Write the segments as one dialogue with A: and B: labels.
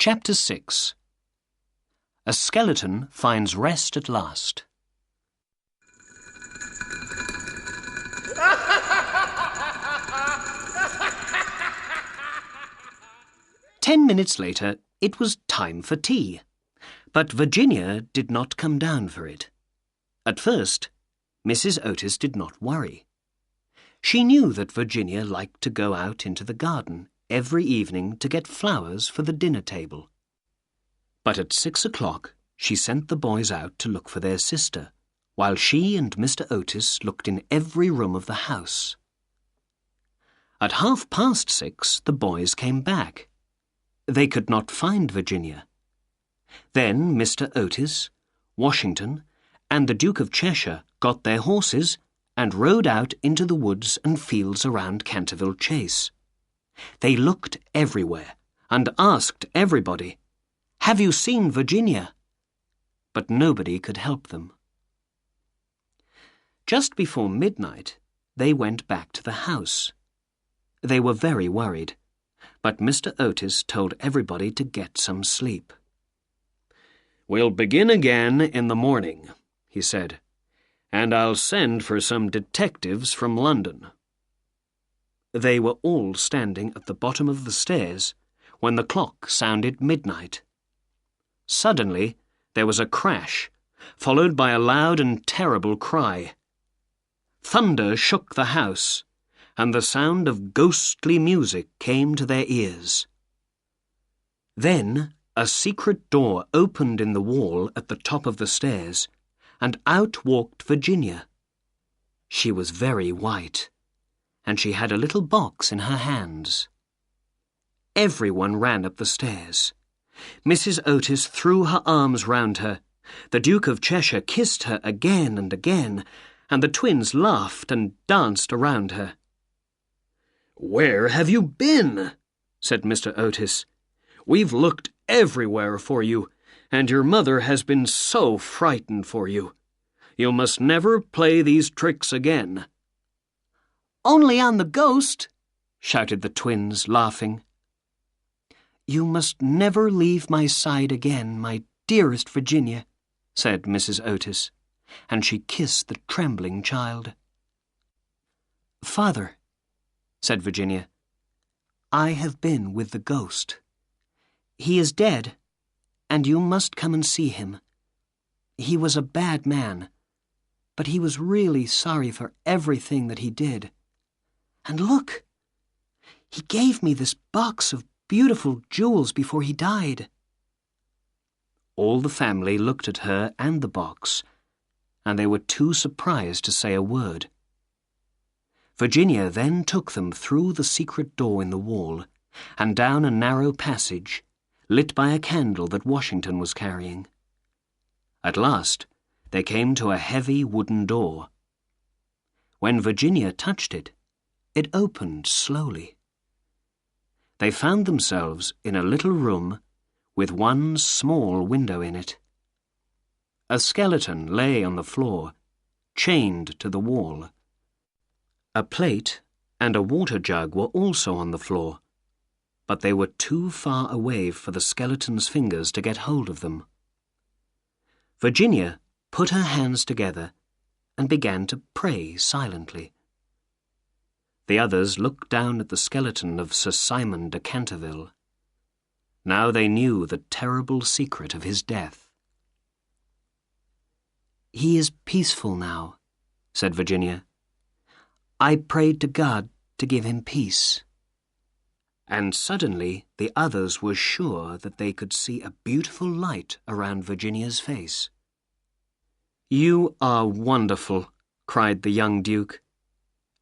A: Chapter 6. A skeleton finds rest at last. Ten minutes later, it was time for tea, but Virginia did not come down for it. At first, Mrs. Otis did not worry. She knew that Virginia liked to go out into the garden every evening to get flowers for the dinner table. But at 6 o'clock, she sent the boys out to look for their sister, while she and Mr. Otis looked in every room of the house. At 6:30, the boys came back. They could not find Virginia. Then Mr. Otis, Washington, and the Duke of Cheshire got their horses and rode out into the woods and fields around Canterville Chase. They looked everywhere and asked everybody, "Have you seen Virginia?" But nobody could help them. Just before midnight, they went back to the house. They were very worried, but Mr. Otis told everybody to get some sleep. "We'll begin again in the morning," he said, "and I'll send for some detectives from London." They were all standing at the bottom of the stairs when the clock sounded midnight. Suddenly, there was a crash, followed by a loud and terrible cry. Thunder shook the house, and the sound of ghostly music came to their ears. Then a secret door opened in the wall at the top of the stairs, and out walked Virginia. She was very white, and she had a little box in her hands. Everyone ran up the stairs. Mrs. Otis threw her arms round her. The Duke of Cheshire kissed her again and again, and the twins laughed and danced around her. "Where have you been?" said Mr. Otis. "We've looked everywhere for you, and your mother has been so frightened for you. You must never play these tricks again." "Only on the ghost," shouted the twins, laughing. "You must never leave my side again, my dearest Virginia," said Mrs. Otis, and she kissed the trembling child. "Father," said Virginia, "I have been with the ghost. He is dead, and you must come and see him. He was a bad man, but he was really sorry for everything that he did. And look, he gave me this box of beautiful jewels before he died." All the family looked at her and the box, and they were too surprised to say a word. Virginia then took them through the secret door in the wall and down a narrow passage, lit by a candle that Washington was carrying. At last, they came to a heavy wooden door. When Virginia touched it, it opened slowly. They found themselves in a little room with one small window in it. A skeleton lay on the floor, chained to the wall. A plate and a water jug were also on the floor, but they were too far away for the skeleton's fingers to get hold of them. Virginia put her hands together and began to pray silently. The others looked down at the skeleton of Sir Simon de Canterville. Now they knew the terrible secret of his death. "He is peaceful now," said Virginia. "I prayed to God to give him peace." And suddenly the others were sure that they could see a beautiful light around Virginia's face. "You are wonderful," cried the young Duke,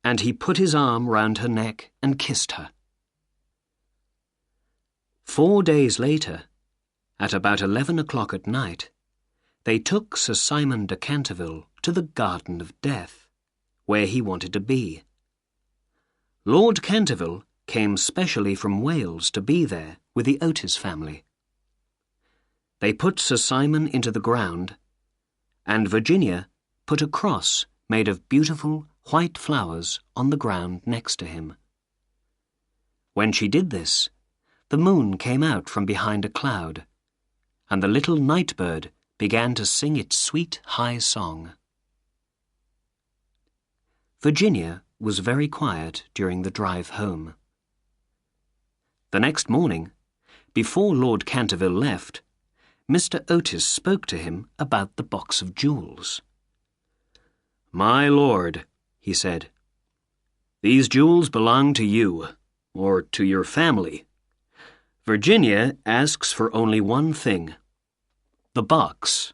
A: and he put his arm round her neck and kissed her. 4 days later, at about 11 o'clock at night, they took Sir Simon de Canterville to the Garden of Death, where he wanted to be. Lord Canterville came specially from Wales to be there with the Otis family. They put Sir Simon into the ground, and Virginia put a cross made of beautiful white flowers on the ground next to him. When she did this, The moon came out from behind a cloud, and the little night bird began to sing its sweet high song. Virginia was very quiet during the drive home. The next morning, before Lord Canterville left, Mr. Otis spoke to him about the box of jewels. "My lord," he said, "these jewels belong to you, or to your family. Virginia asks for only one thing: the box.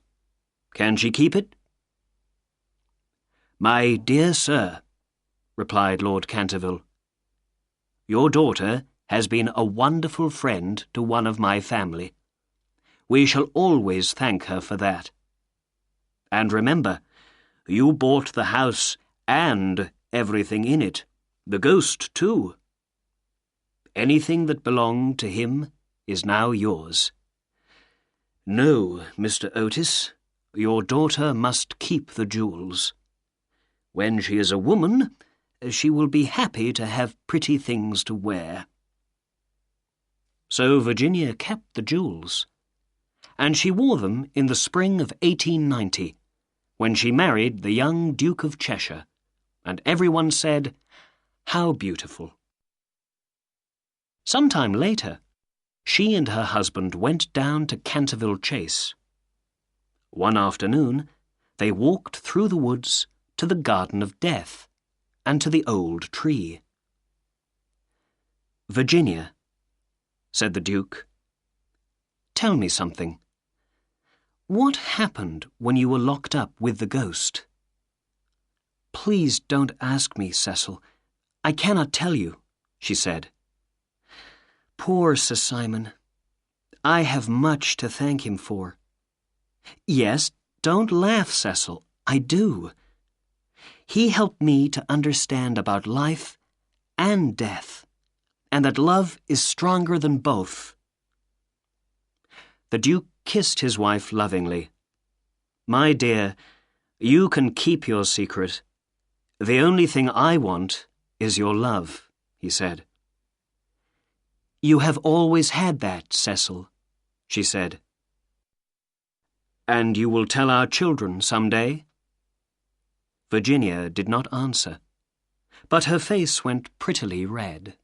A: Can she keep it?" "My dear sir," replied Lord Canterville, "your daughter has been a wonderful friend to one of my family. We shall always thank her for that. And remember, you bought the house and everything in it, the ghost too. Anything that belonged to him is now yours. No, Mr. Otis, your daughter must keep the jewels. When she is a woman, she will be happy to have pretty things to wear." So Virginia kept the jewels, and she wore them in the spring of 1890, when she married the young Duke of Cheshire, and everyone said, "How beautiful." Some time later, she and her husband went down to Canterville Chase. One afternoon, they walked through the woods to the Garden of Death and to the old tree. "Virginia," said the Duke, "tell me something. What happened when you were locked up with the ghost?" "Please don't ask me, Cecil. I cannot tell you," she said. "Poor Sir Simon. I have much to thank him for." "Yes, don't laugh, Cecil. I do. He helped me to understand about life and death, and that love is stronger than both." The Duke kissed his wife lovingly. "My dear, you can keep your secret. The only thing I want is your love," he said. "You have always had that, Cecil," she said. "And you will tell our children some day?" Virginia did not answer, but her face went prettily red.